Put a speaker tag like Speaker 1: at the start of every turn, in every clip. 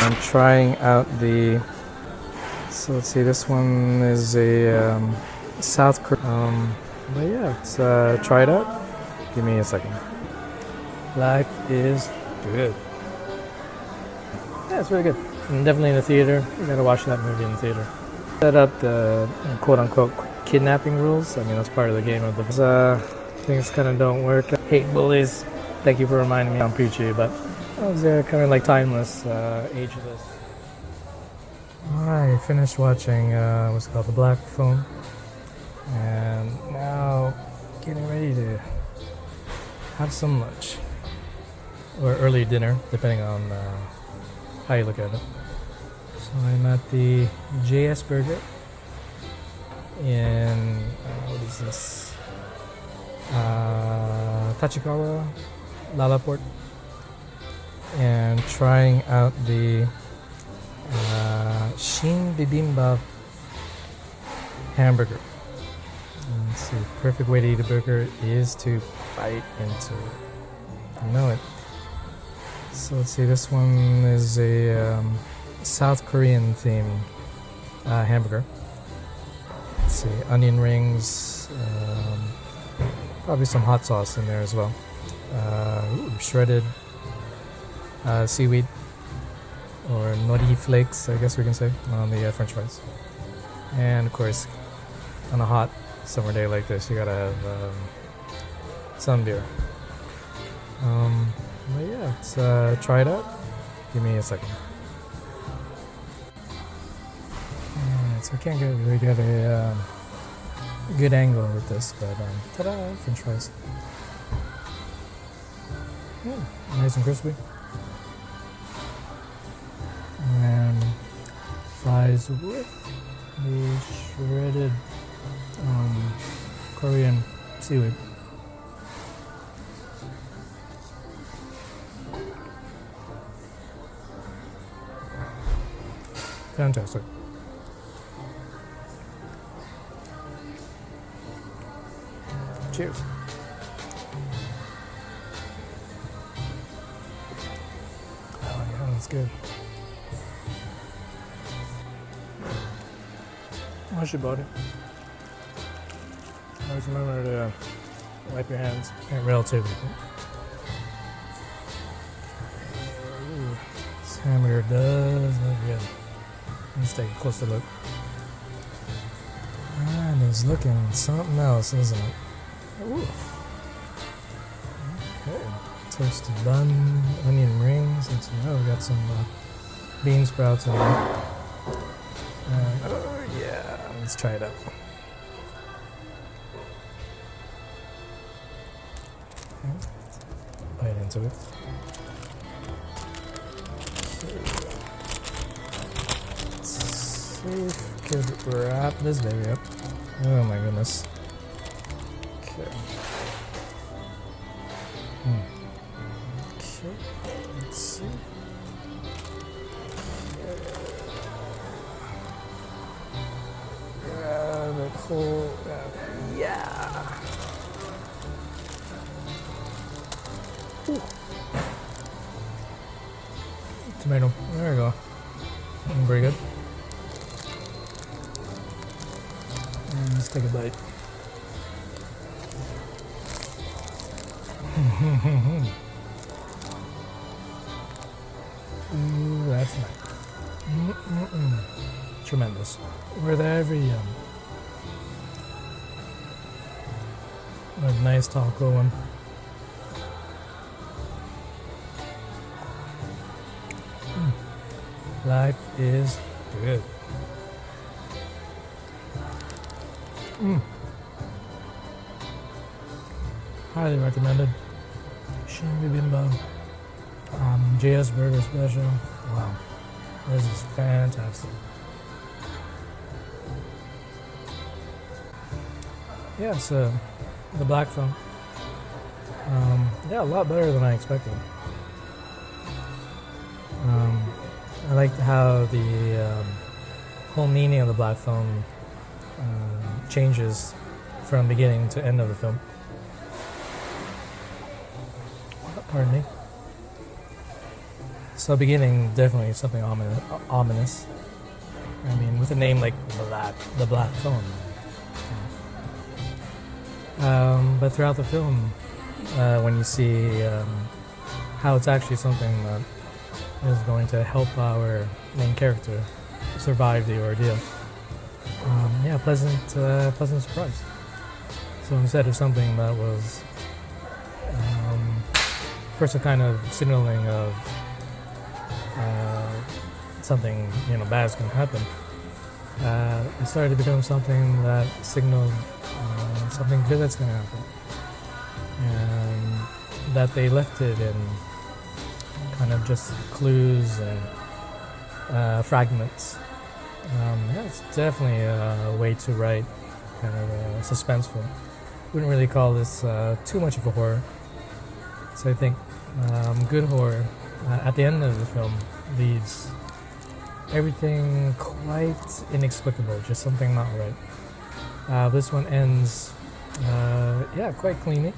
Speaker 1: I'm trying out the. So let's see. This one is a South Korean. But yeah, let's try it out. Give me a second. Life is good. Yeah, it's really good. And definitely in the theater. You gotta watch that movie in the theater. Set up the quote-unquote kidnapping rules. I mean, that's part of the game of the. Things kind of don't work. Hate bullies. Thank you for reminding me. I'm preachy, but those are kind of like timeless, ageless. I finished watching what's it called, The Black Phone, and now getting ready to have some lunch or early dinner, depending on how you look at it. So I'm at the JS Burger in what is this? Tachikawa, Lalaport, and trying out the Shin Bibimbap hamburger. Let's see, perfect way to eat a burger is to bite into it. You know it. So let's see, this one is a South Korean themed hamburger. Let's see, onion rings, probably some hot sauce in there as well. Shredded seaweed or nori flakes, I guess we can say, on the french fries. And of course, on a hot summer day like this, you gotta have some beer. But yeah, let's try it out. Give me a second. Alright, so I can't really get a good angle with this, but ta-da, french fries. Nice and crispy. And fries with the shredded Korean seaweed. Fantastic. Cheers. Oh yeah, that's good. Wash your body. Always remember to wipe your hands. Relatively. Ooh, this hamburger does look good. Let's take a closer look. And it's looking something else, isn't it? Ooh. Okay. Toasted bun, onion rings, and we got some bean sprouts in there. Oh yeah, let's try it out. Okay. Bite into it. Let's see if we could wrap this baby up. Oh my goodness. Okay. Okay, let's see. Grab it whole. Yeah. Ooh. Tomato. There we go. Looking pretty good. And let's take a bite. Ooh, that's nice. Tremendous. With every a nice taco one. Life is good. Highly recommended. Shin Bibimbap. JS Burger Special. Wow. This is fantastic. Yeah, so the Black Phone. Yeah, a lot better than I expected. I liked how the whole meaning of the Black Phone changes from beginning to end of the film. Pardon me. So beginning definitely something ominous. I mean, with a name like the Black Phone. But throughout the film, when you see how it's actually something that is going to help our main character survive the ordeal, pleasant surprise. So instead of something that was first a kind of signaling of something bad is going to happen, it started to become something that signaled something good that's going to happen, and that they left it in kind of just clues and fragments. It's definitely a way to write kind of a suspenseful. Wouldn't really call this too much of a horror. So I think good horror at the end of the film leaves everything quite inexplicable, just something not right. This one ends quite cleanly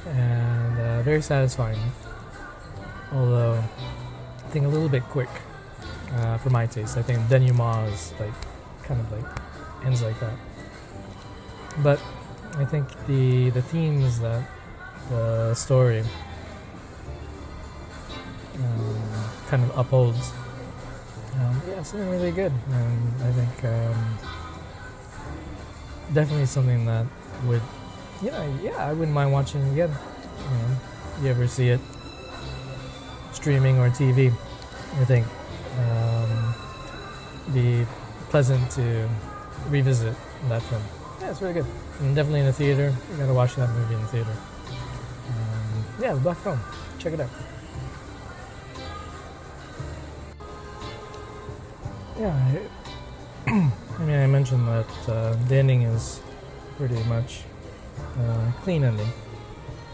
Speaker 1: and very satisfying, although I think a little bit quick for my taste. I think denouement is kind of ends like that. But I think the themes that the story kind of upholds, something really good, and I think definitely something that would, I wouldn't mind watching again. You ever see it streaming or TV, I think be pleasant to revisit that film. Yeah, it's really good. And definitely in the theater. You gotta watch that movie in the theater. The Black Phone. Check it out. I mentioned that the ending is pretty much clean ending.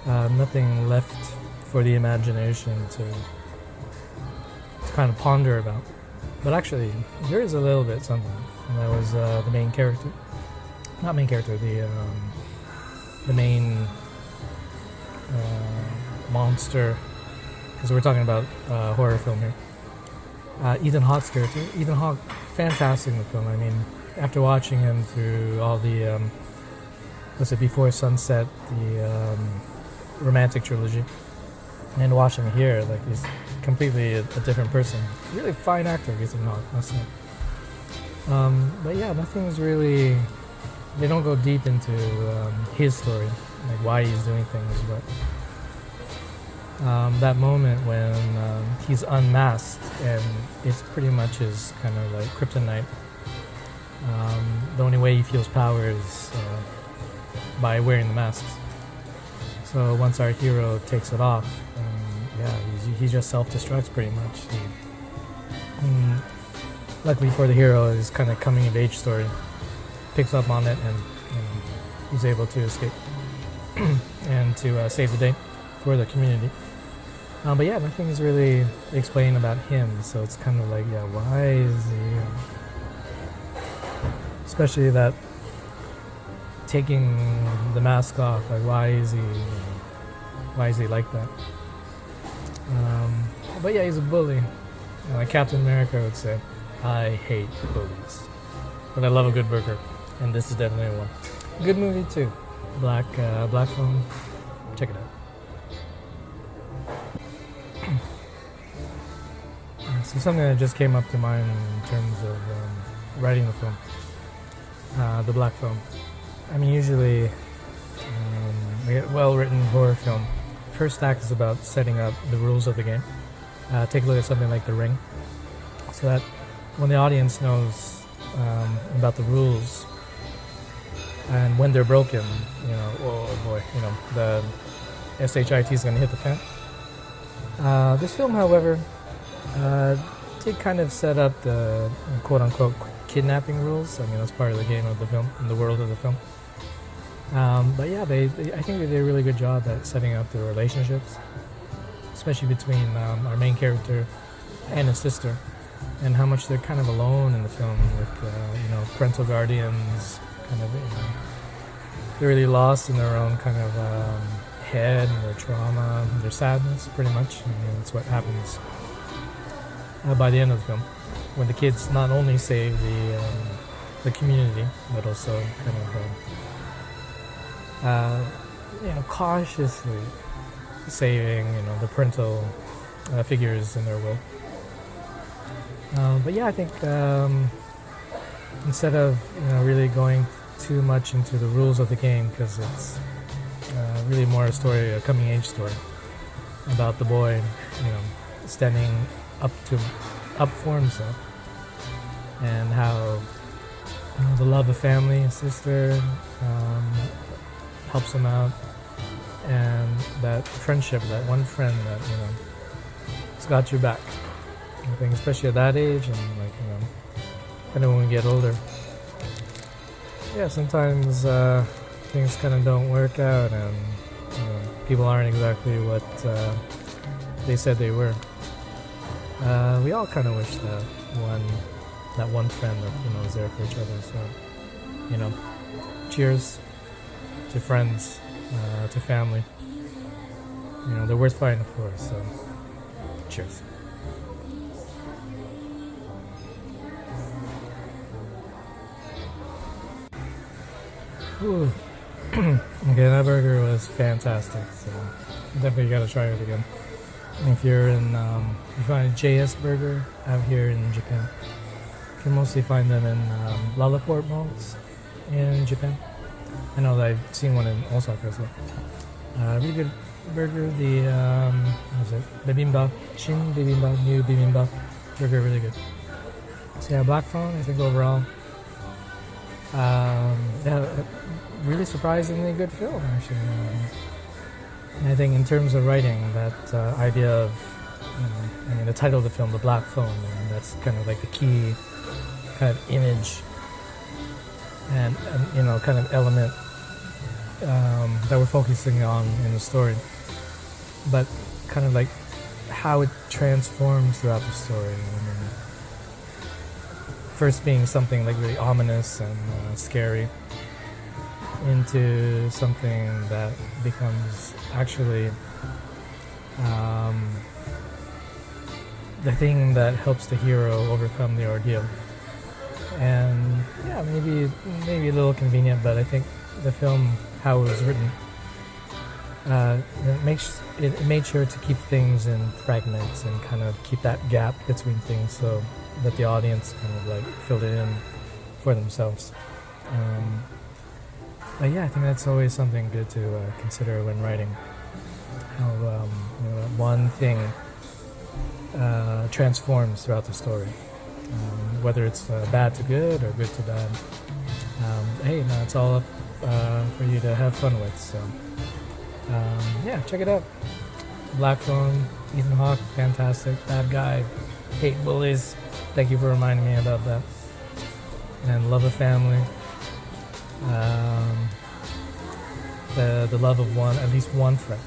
Speaker 1: Nothing left for the imagination to kind of ponder about. But actually, there is a little bit something. And that was the main character. Not main character, the main monster, because we're talking about horror film here. Ethan Hawke's character. Ethan Hawke, fantastic in the film. I mean, after watching him through all the, Before Sunset, the romantic trilogy, and watching him here, he's completely a different person. Really fine actor, Ethan Hawke, must say. But nothing's really. They don't go deep into his story, why he's doing things, but that moment when he's unmasked and it's pretty much his kind of kryptonite. The only way he feels power is by wearing the masks. So once our hero takes it off, he just self-destructs pretty much. Luckily for the hero, his kind of coming of age story picks up on it, and he's able to escape and to save the day for the community. But nothing is really explained about him, so it's kind of why is he, especially that taking the mask off, why is he like that? He's a bully. Captain America would say, I hate bullies, but I love a good burger. And this is definitely one. Good movie too. Black Phone. Check it out. So something that just came up to mind in terms of writing the film. The Black Phone. I mean, usually a well-written horror film, first act is about setting up the rules of the game. Take a look at something like The Ring, so that when the audience knows about the rules, and when they're broken, the SHIT is going to hit the fan. This film, however, did kind of set up the quote-unquote kidnapping rules. I mean, that's part of the game of the film, in the world of the film. I think they did a really good job at setting up the relationships, especially between our main character and his sister, and how much they're kind of alone in the film with, parental guardians, kind of, they're really lost in their own kind of head and their trauma, and their sadness, pretty much. I mean, that's what happens by the end of the film, when the kids not only save the community, but also kind of cautiously saving the parental figures in their will. But yeah, I think instead of really going too much into the rules of the game, because it's really more a story, a coming age story about the boy, standing up for himself, and how the love of family, his sister, helps him out, and that friendship, that one friend that has got your back. I think especially at that age, and kind of when we get older, yeah, sometimes things kind of don't work out, and people aren't exactly what they said they were. We all kind of wish that one friend that was there for each other. So, cheers to friends, to family. They're worth fighting for. So, cheers. Ooh. Okay, that burger was fantastic. So definitely gotta try it again. If you're in, you find a JS Burger out here in Japan. You can mostly find them in Lalaport malls in Japan. I know that I've seen one in Osaka as well. Really good burger. The what was it? Bibimbap, Shin Bibimbap, new Bibimbap burger, really good. So yeah, Black Phone, I think overall, yeah, really surprisingly good film actually. And I think in terms of writing, that idea of, the title of the film, The Black Phone, and that's kind of like the key kind of image and kind of element that we're focusing on in the story, but kind of like how it transforms throughout the story. First being something like really ominous and scary, into something that becomes actually the thing that helps the hero overcome the ordeal. And yeah, maybe a little convenient, but I think the film, how it was written, it made sure to keep things in fragments and kind of keep that gap between things, so that the audience kind of like filled it in for themselves. But yeah, I think that's always something good to consider when writing. How one thing transforms throughout the story, whether it's bad to good or good to bad. Hey, no, it's all up for you to have fun with. So yeah, check it out. Black Phone, Ethan Hawke, fantastic. Bad guy, hate bullies. Thank you for reminding me about that. And love of family. The love of at least one friend.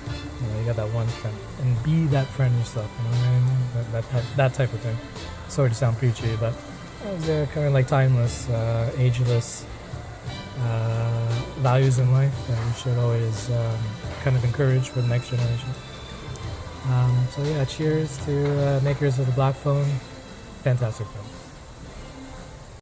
Speaker 1: You got that one friend, and be that friend yourself. That type of thing. Sorry to sound preachy, but they're kind of like timeless, ageless values in life that we should always kind of encourage for the next generation. So yeah, cheers to makers of The Black Phone. Fantastic film.